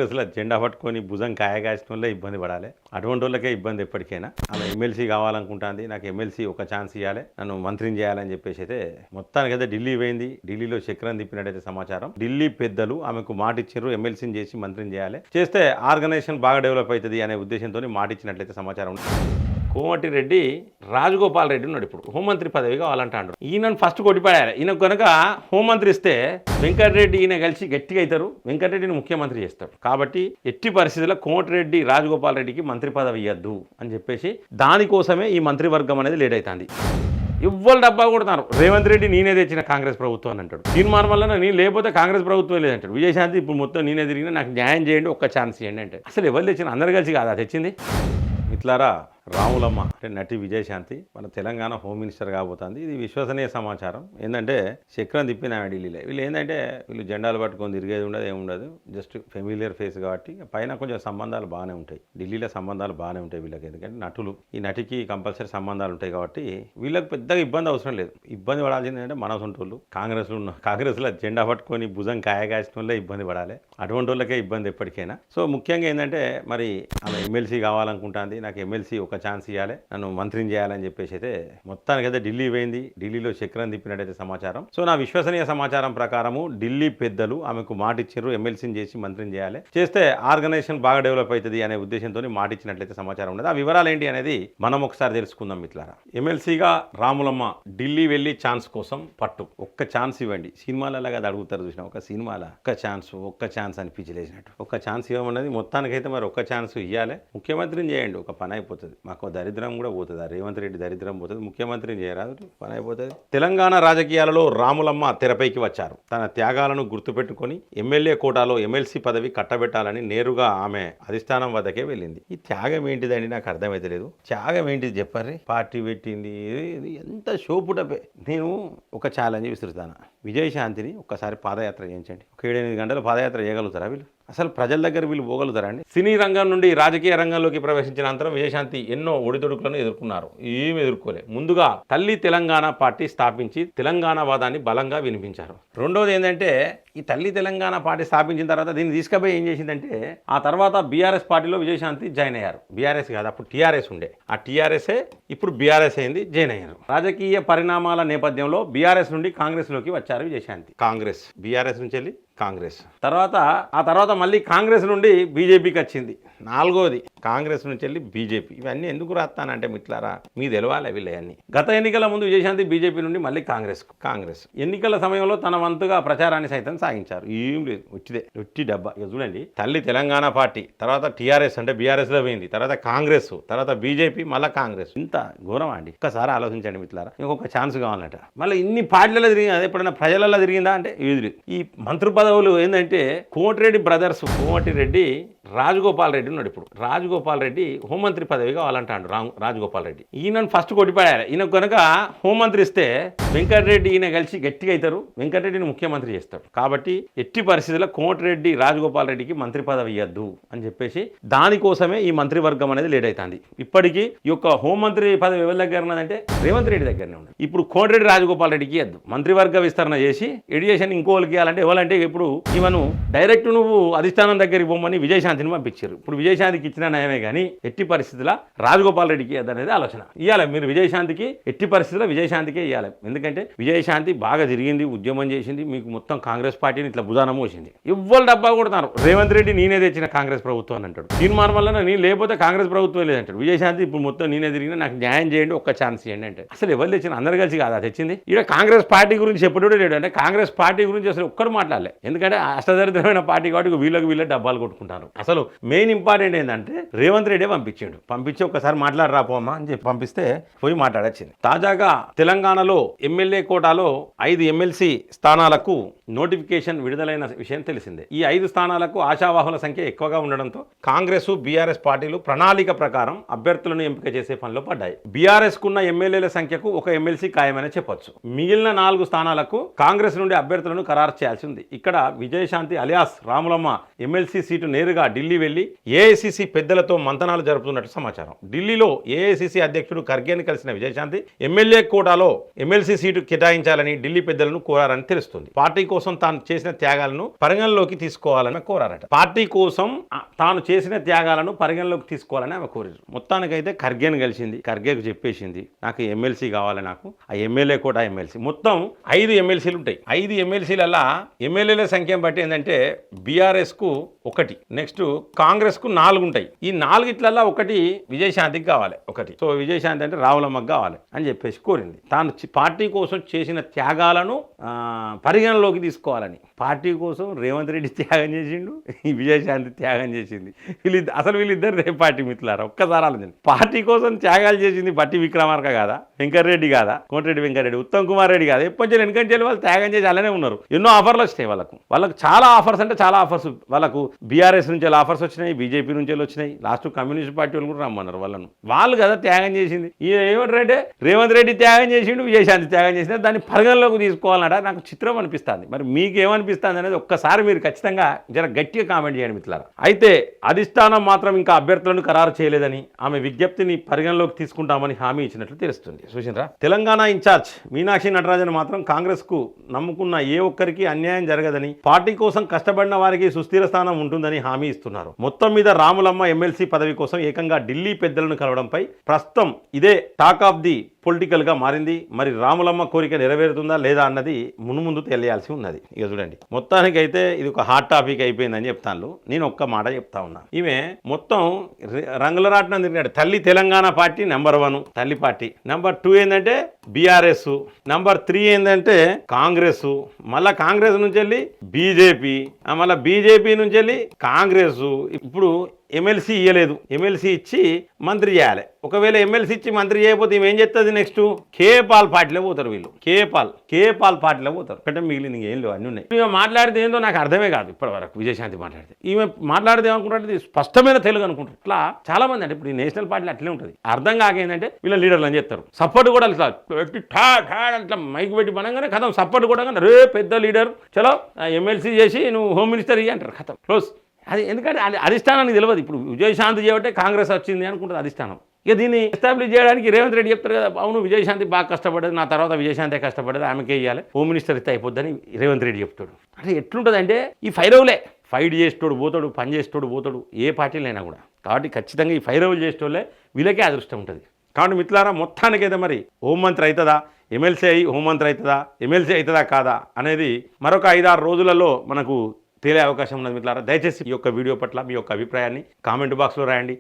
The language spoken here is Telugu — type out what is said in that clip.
కాంగ్రెస్లో జెండా పట్టుకొని భుజం కాయగాసిన వాళ్ళే ఇబ్బంది పడాలి. అటువంటి వాళ్ళకే ఇబ్బంది ఎప్పటికైనా. ఆమె ఎమ్మెల్సీ కావాలనుకుంటుంది, నాకు ఎమ్మెల్సీ ఒక ఛాన్స్ ఇవ్వాలి, నన్ను మంత్రిని చేయాలని చెప్పేసి అయితే మొత్తానికైతే ఢిల్లీ పోయింది. ఢిల్లీలో చక్రం తిప్పినట్టయితే సమాచారం. ఢిల్లీ పెద్దలు ఆమెకు మాట ఇచ్చారు, ఎమ్మెల్సీని చేసి మంత్రిని చేయాలి, చేస్తే ఆర్గనైజేషన్ బాగా డెవలప్ అవుతుంది అనే ఉద్దేశంతో మాట ఇచ్చినట్లయితే సమాచారం. కోమటిరెడ్డి రాజగోపాల్ రెడ్డి ఉన్నాడు ఇప్పుడు హోంమంత్రి పదవి కావాలంటాడు. ఈయనను ఫస్ట్ కొట్టిపడాలి. ఈయన కనుక హోంమంత్రి ఇస్తే వెంకటరెడ్డి ఈయన కలిసి గట్టిగా అవుతారు, వెంకటరెడ్డిని ముఖ్యమంత్రి చేస్తాడు. కాబట్టి ఎట్టి పరిస్థితుల్లో కోమటిరెడ్డి రాజగోపాల్ రెడ్డికి మంత్రి పదవి ఇవ్వద్దు అని చెప్పేసి దానికోసమే ఈ మంత్రివర్గం అనేది లేట్ అవుతుంది. ఎవ్వరు డబ్బా కొడుతున్నారు. రేవంత్ రెడ్డి నేనే తెచ్చిన కాంగ్రెస్ ప్రభుత్వం అని అంటాడు. తీర్మానం వల్ల నేను లేకపోతే కాంగ్రెస్ ప్రభుత్వం లేదంటాడు. విజయశాంతి ఇప్పుడు మొత్తం నేనే తిరిగినా, నాకు న్యాయం చేయండి, ఒక్క ఛాన్స్ చేయండి అంటే అసలు ఎవరు తెచ్చిన? అందరు కలిసి కాదా తెచ్చింది? మిత్రులారా, రాములమ్మ అంటే నటి విజయశాంతి మన తెలంగాణ హోమ్ మినిస్టర్ కాబోతుంది. ఇది విశ్వసనీయ సమాచారం. ఏంటంటే చక్రం తిప్పిన ఢిల్లీలో వీళ్ళు ఏంటంటే వీళ్ళు జెండాలు పట్టుకొని తిరిగేది ఉండదు, ఏముండదు. జస్ట్ ఫెమిలియర్ ఫేస్ కాబట్టి పైన కొంచెం సంబంధాలు బాగానే ఉంటాయి. ఢిల్లీలో సంబంధాలు బాగానే ఉంటాయి వీళ్ళకి. ఎందుకంటే నటులు, ఈ నటికి కంపల్సరీ సంబంధాలు ఉంటాయి కాబట్టి వీళ్ళకి పెద్దగా ఇబ్బంది అవసరం లేదు. ఇబ్బంది పడాల్సింది అంటే మన సొంటోళ్ళు కాంగ్రెస్లో జెండా పట్టుకొని భుజం కాయగాసిన వాళ్ళే ఇబ్బంది పడాలి. అటువంటి వాళ్ళకే ఇబ్బంది ఎప్పటికైనా. సో ముఖ్యంగా ఏంటంటే మరి ఆమె ఎమ్మెల్సీ కావాలనుకుంటుంది, నాకు ఎమ్మెల్సీ ఒక ఛాన్స్ ఇవ్వాలి, నన్ను మంత్రిని చేయాలని చెప్పేసి అయితే మొత్తానికైతే ఢిల్లీ పోయింది. ఢిల్లీలో చక్రం తిప్పినట్టయితే సమాచారం. సో నా విశ్వసనీయ సమాచారం ప్రకారము ఢిల్లీ పెద్దలు ఆమెకు మాట ఇచ్చారు, ఎమ్మెల్సీని చేసి మంత్రిని చేయాలి, చేస్తే ఆర్గనైజేషన్ బాగా డెవలప్ అవుతుంది అనే ఉద్దేశంతో మాట ఇచ్చినట్లయితే సమాచారం ఉండదు. ఆ వివరాలు ఏంటి అనేది మనం ఒకసారి తెలుసుకుందాం మిత్రులారా. ఎమ్మెల్సీగా రాములమ్మ ఢిల్లీ వెళ్ళి ఛాన్స్ కోసం పట్టు. ఒక్క ఛాన్స్ ఇవ్వండి. సినిమాలలాగా అది అడుగుతారు చూసిన, ఒక సినిమాలో ఒక్క ఛాన్స్ అని పిచ్చిలేసినట్టు ఒక్క ఛాన్స్ ఇవ్వమన్నది. మొత్తానికైతే మరి ఒక్క ఛాన్స్ ఇవ్వాలి, ముఖ్యమంత్రిని చేయండి, ఒక పని అయిపోతుంది. మాకు దరిద్రం కూడా పోతుంది, ఆ రేవంత్ రెడ్డి దరిద్రం పోతుంది, ముఖ్యమంత్రిని చేయరాదు, పని అయిపోతుంది. తెలంగాణ రాజకీయాలలో రాములమ్మ తెరపైకి వచ్చారు. తన త్యాగాలను గుర్తుపెట్టుకొని ఎమ్మెల్యే కోటాలో ఎమ్మెల్సీ పదవి కట్టబెట్టాలని నేరుగా ఆమె అధిష్టానం వద్దకే వెళ్ళింది. ఈ త్యాగం ఏంటిదండి నాకు అర్థమైతే లేదు. త్యాగం ఏంటిది చెప్పారు? పార్టీ పెట్టింది, ఎంత షోపుటపే. నేను ఒక ఛాలెంజ్ విసురుతాను. విజయశాంతిని ఒక్కసారి పాదయాత్ర చేయించండి. ఒక 7-8 గంటల పాదయాత్ర చేయగలుగుతారా వీళ్ళు? అసలు ప్రజల దగ్గర వీళ్ళు పోగలుగుతారా అండి? సినీ రంగం నుండి రాజకీయ రంగంలోకి ప్రవేశించిన అనంతరం విజయశాంతి ఎన్నో ఒడిదొడుకులను ఎదుర్కొన్నారు. ఏమి ఎదుర్కోలే. ముందుగా తల్లి తెలంగాణ పార్టీ స్థాపించి తెలంగాణ వాదాన్ని బలంగా వినిపించారు. రెండోది ఏంటంటే ఈ తల్లి తెలంగాణ పార్టీ స్థాపించిన తర్వాత దీన్ని తీసుకుపోయి ఏం చేసిందంటే ఆ తర్వాత బీఆర్ఎస్ పార్టీలో విజయశాంతి జాయిన్ అయ్యారు. బీఆర్ఎస్ కాదు, అప్పుడు టీఆర్ఎస్ ఉండే. ఆ టీఆర్ఎస్ఏ ఇప్పుడు బీఆర్ఎస్ అయింది, జాయిన్ అయ్యారు. రాజకీయ పరిణామాల నేపథ్యంలో బీఆర్ఎస్ నుండి కాంగ్రెస్లోకి వచ్చారు విజయశాంతి. కాంగ్రెస్, బీఆర్ఎస్ నుంచి వెళ్ళి కాంగ్రెస్, ఆ తర్వాత మళ్ళీ కాంగ్రెస్ నుండి బీజేపీకి వచ్చింది. నాలుగోది కాంగ్రెస్ నుంచి వెళ్ళి బీజేపీ. ఇవన్నీ ఎందుకు రాస్తానంటే మిత్రులారా, మీ తెలవాలి వీళ్ళవన్నీ. గత ఎన్నికల ముందు విజయశాంతి బీజేపీ నుండి మళ్ళీ కాంగ్రెస్ ఎన్నికల సమయంలో తన వంతుగా ప్రచారాన్ని సైతం సాగించారు. ఏం లేదు, ఒట్టి డబ్బా. ఇక చూడండి, తల్లి తెలంగాణ పార్టీ, తర్వాత టీఆర్ఎస్ అంటే బీఆర్ఎస్లో పోయింది, తర్వాత కాంగ్రెస్, తర్వాత బీజేపీ, మళ్ళీ కాంగ్రెస్. ఇంత ఘోరం అండి. ఒక్కసారి ఆలోచించండి మిత్రులారా. ఇంకొక ఛాన్స్ కావాలంట. మళ్ళీ ఇన్ని పార్టీలలో తిరిగింది, అదే ఎప్పుడైనా ప్రజలలో తిరిగిందా అంటే ఇది. ఈ మంత్రి పదవులు ఏంటంటే కోమటిరెడ్డి బ్రదర్స్, కోమటిరెడ్డి రాజగోపాల్ రెడ్డి ఉన్నాడు ఇప్పుడు. రాజగోపాల్ రెడ్డి హోంమంత్రి పదవి కావాలంటాడు. రాజగోపాల్ రెడ్డి ఈయనను ఫస్ట్ కొట్టిపడాలి. ఈయన కనుక హోంమంత్రి ఇస్తే వెంకటరెడ్డి ఈయన కలిసి గట్టిగా అవుతారు, వెంకటరెడ్డిని ముఖ్యమంత్రి చేస్తాడు. కాబట్టి ఎట్టి పరిస్థితుల్లో కోమటిరెడ్డి రాజగోపాల్ రెడ్డికి మంత్రి పదవి ఇవ్వద్దు అని చెప్పేసి దానికోసమే ఈ మంత్రివర్గం అనేది లేట్ అవుతుంది. ఇప్పటికీ ఈ యొక్క హోంమంత్రి పదవి ఎవరి దగ్గర ఉన్నదంటే రేవంత్ రెడ్డి దగ్గరనే ఉంది. ఇప్పుడు కోమటిరెడ్డి రాజగోపాల్ రెడ్డికి ఇవ్వద్దు. మంత్రివర్గ విస్తరణ చేసి ఎడియేషన్ ఇంకోళ్ళకి ఇవ్వాలంటే ఎవరంటే ఇప్పుడు ఈవెను డైరెక్ట్ నువ్వు అధిష్టానం దగ్గరికి పోమని విజయశాంతిని పంపించారు. ఇప్పుడు విజయశాంతికి ఇచ్చిన నయమే కానీ ఎట్టి పరిస్థితుల్లో రాజగోపాల్ రెడ్డికి అనేది ఆలోచన ఇవ్వాలి. మీరు విజయశాంతికి ఎట్టి పరిస్థితుల్లో విజయశాంతికే ఇవ్వాలి. ఎందుకంటే విజయశాంతి బాగా తిరిగింది, ఉద్యమం చేసింది, మీకు మొత్తం కాంగ్రెస్ పార్టీని ఇట్లా భుజాన మోసింది. ఎవ్వరు డబ్బా కొడుతున్నారు. రేవంత్ రెడ్డి నేనే తెచ్చిన కాంగ్రెస్ ప్రభుత్వం అని అంటాడు. తీర్మానం వల్ల నేను లేకపోతే కాంగ్రెస్ ప్రభుత్వం లేదంటాడు. విజయశాంతి ఇప్పుడు మొత్తం నేనే తిరిగినా, నాకు న్యాయం చేయండి, ఒక్క ఛాన్స్ చేయండి అంటే అసలు ఎవరు తెచ్చిన? అందరు కలిసి కాదా తెచ్చింది? ఇక్కడ కాంగ్రెస్ పార్టీ గురించి చెప్పడం లేడు. అంటే కాంగ్రెస్ పార్టీ గురించి అసలు ఒక్కరు మాట్లాడలే. ఎందుకంటే అష్టదరిద్రమైన పార్టీ కాబట్టి వీళ్ళకి డబ్బాలు కొట్టుకుంటారు. అసలు మెయిన్ ఇంపార్టెంట్ ఏంటంటే రేవంత్ రెడ్డి పంపించి ఒకసారి మాట్లాడరాపోమ్మా అని చెప్పి పంపిస్తే పోయి మాట్లాడొచ్చింది. తాజాగా తెలంగాణలో ఎమ్మెల్యే కోటాలో 5 ఎమ్మెల్సీ స్థానాలకు నోటిఫికేషన్ విడుదలైన విషయం తెలిసిందే. ఈ 5 స్థానాలకు ఆశావాహుల సంఖ్య ఎక్కువగా ఉండడంతో కాంగ్రెస్, బీఆర్ఎస్ పార్టీలు ప్రణాళిక ప్రకారం అభ్యర్థులను ఎంపిక చేసే పనిలో పడ్డాయి. బీఆర్ఎస్ కున్న ఎమ్మెల్యేల సంఖ్యకు ఒక ఎమ్మెల్సీ ఖాయమని చెప్పొచ్చు. మిగిలిన 4 స్థానాలకు కాంగ్రెస్ నుండి అభ్యర్థులను ఖరారు చేయాల్సి ఉంది. ఇక్కడ Vijayashanti alias Ramulamma MLC seat నేరుగా ఢిల్లీ వెళ్లి ఏఐసిసి పెద్దలతో మంతనాలు జరుపుతున్నట్టు సమాచారం. ఢిల్లీలో ఏఐసిసి అధ్యక్షుడు ఖర్గేని కలిసిన విజయశాంతి ఎమ్మెల్యే కోటాలో ఎమ్మెల్సీ సీటు కేటాయించాలని ఢిల్లీ పెద్దలను కోరారని తెలుస్తుంది. పార్టీ కోసం తాను చేసిన త్యాగాలను పరిగణలోకి తీసుకోవాలని కోరారట. పార్టీ కోసం తాను చేసిన త్యాగాలను పరిగణలోకి తీసుకోవాలని ఆమె కోరారు. మొత్తానికైతే ఖర్గేని కలిసింది. ఖర్గేకు చెప్పేసింది నాకు ఎమ్మెల్సీ కావాలి, నాకు ఆ ఎమ్మెల్యే కోటా ఎమ్మెల్సీ. మొత్తం 5 ఎమ్మెల్సీలు ఉంటాయి. 5 ఎమ్మెల్సీలల్లా ఎమ్మెల్యేల సంఖ్య బట్టి ఏంటంటే బీఆర్ఎస్కు 1, నెక్స్ట్ కాంగ్రెస్కు 4 ఉంటాయి. ఈ 4 ఒకటి విజయశాంతికి కావాలి, ఒకటి. సో విజయశాంతి అంటే రావులమ్మకు కావాలి అని చెప్పేసి కోరింది. తాను పార్టీ కోసం చేసిన త్యాగాలను పరిగణలోకి తీసుకోవాలని. పార్టీ కోసం రేవంత్ రెడ్డి త్యాగం చేసిండు, ఈ విజయశాంతి త్యాగం చేసింది. వీళ్ళిద్దరు రేపు పార్టీ మిత్రులారా, ఒక్కసారి ఆలోచండి. పార్టీ కోసం త్యాగాలు చేసింది బట్టి విక్రమార్క కాదా, వెంకటరెడ్డి కాదా, కోమటిరెడ్డి వెంకటరెడ్డి, ఉత్తమ్ కుమార్ రెడ్డి కాదా? ఎప్పటి వెనకంచెల్లి వాళ్ళు త్యాగం చేసి అలానే ఉన్నారు. ఎన్నో ఆఫర్లు వచ్చినాయి వాళ్ళకు చాలా ఆఫర్స్ అంటే చాలా ఆఫర్స్. వాళ్ళకు బీఆర్ఎస్ నుంచి ఆఫర్స్ వచ్చినాయి, బీజేపీ నుంచి వచ్చినాయి, లాస్ట్ కమ్యూనిస్ట్ పార్టీ వాళ్ళు కూడా రమ్మన్నారు వాళ్ళను. వాళ్ళు కదా త్యాగం చేసింది. ఏమంటారంటే రేవంత్ రెడ్డి త్యాగం చేసిండు, విజయశాంతి త్యాగం చేసిన దాన్ని పరిగణలోకి తీసుకోవాలన్నట. నాకు చిత్రం అనిపిస్తుంది. మరి మీకేమనిపిస్తుంది అనేది ఒక్కసారి మీరు ఖచ్చితంగా జర గట్టిగా కామెంట్ చేయండి మిత్రులారా. అయితే అధిష్టానం మాత్రం ఇంకా అభ్యర్థులను ఖరారు చేయలేదని, ఆమె విజ్ఞప్తిని పరిగణలోకి తీసుకుంటామని హామీ ఇచ్చినట్లు తెలుస్తుంది. చూసినరా, తెలంగాణ ఇన్ఛార్జ్ మీనాక్షి నటరాజన్ మాత్రం కాంగ్రెస్ కు నమ్ముకున్న ఏ ఒక్కరికి అన్యాయం జరగదని, పార్టీ కోసం కష్టపడిన వారికి సుస్థిర స్థానం ఉంటుందని హామీ ఇస్తున్నారు. మొత్తం మీద రాములమ్మ ఎమ్మెల్సీ పదవి కోసం ఏకంగా ఢిల్లీ పెద్దలను కలవడంపై ప్రస్తుతం ఇదే టాక్ ఆఫ్ ది పొలిటికల్గా మారింది. మరి రాములమ్మ కోరిక నెరవేరుతుందా లేదా అన్నది ముందు తెలియాల్సి ఉన్నది. ఇక చూడండి, మొత్తానికైతే ఇది ఒక హాట్ టాపిక్ అయిపోయిందని చెప్తాను. నేను ఒక్క మాట చెప్తా ఉన్నా. ఈమె మొత్తం రంగుల రాట్నం తిరిగాడు. తల్లి తెలంగాణ పార్టీ నెంబర్ 1 తల్లి పార్టీ, నెంబర్ 2 ఏంటంటే బీఆర్ఎస్, నెంబర్ 3 ఏంటంటే కాంగ్రెస్, మళ్ళా కాంగ్రెస్ నుంచి వెళ్ళి బీజేపీ, మళ్ళీ బీజేపీ నుంచి వెళ్ళి కాంగ్రెస్. ఇప్పుడు ఎమ్మెల్సీ ఇవ్వలేదు, ఎమ్మెల్సీ ఇచ్చి మంత్రి చేయాలి. ఒకవేళ ఎమ్మెల్సీ ఇచ్చి మంత్రి చేయకపోతే ఈమె ఏం చేస్తుంది? నెక్స్ట్ కేపాల్ పార్టీలో పోతారు వీళ్ళు. కేపాల్ పార్టీలో పోతారు. అంటే మిగిలిన ఏం లేవు, అన్నీ ఉన్నాయి. ఈమె మాట్లాడితే ఏందో నాకు అర్థమే కాదు ఇప్పటి వరకు. విజయశాంతి మాట్లాడితే ఈమె మాట్లాడితే ఏమనుకుంటుంది? స్పష్టమైన తెలుగు అనుకుంటారు. ఇట్లా చాలా మంది అంటే ఇప్పుడు ఈ నేషనల్ పార్టీలు అట్లే ఉంటుంది. అర్థం కాకేందంటే వీళ్ళ లీడర్లు అని చెప్తారు. సపోర్ట్ కూడా అట్లా అట్లా మైక్ పెట్టి పనంగానే కథం సపోర్ట్ కూడా రే పెద్ద లీడర్ చలో ఎమ్మెల్సీ చేసి నువ్వు హోమ్ మినిస్టర్ ఇయ్యి అంటారు. కథం క్లోజ్. అది ఎందుకంటే అది అధిష్టానానికి తెలియదు. ఇప్పుడు విజయశాంతి చేయబట్టే కాంగ్రెస్ వచ్చింది అనుకుంటుంది అధిష్టానం. ఇక దీన్ని ఎస్టాబ్లిష్ చేయడానికి రేవంత్ రెడ్డి చెప్తారు కదా, అవును విజయశాంతి బాగా కష్టపడ్డది, నా తర్వాత విజయశాంతి కష్టపడ్డది, ఆమెకే ఇవ్వాలి, హోమ్ మినిస్టర్ ఇస్తే అయిపోద్దని రేవంత్ రెడ్డి చెప్తాడు. అంటే ఎట్లుంటుంది అంటే ఈ ఫైరవులే ఫైట్ చేసేటోడు పోతాడు, పని చేసేటోడు పోతాడు, ఏ పార్టీలైనా కూడా. కాబట్టి ఖచ్చితంగా ఈ ఫైరవులు చేసేటోళ్ళే వీళ్ళకే అదృష్టం ఉంటుంది. కాబట్టి మిత్రులారా, మొత్తానికైతే మరి హోంమంత్రి అవుతుందా, ఎమ్మెల్సీ అయ్యి హోంమంత్రి అవుతుందా, ఎమ్మెల్సీ అవుతుందా కాదా అనేది మరొక 5-6 రోజులలో మనకు తేలే అవకాశం ఉన్నది మిత్రులారా. దయచేసి ఈ యొక్క వీడియో పట్ల మీ యొక్క అభిప్రాయాన్ని కామెంట్ బాక్స్లో రాయండి.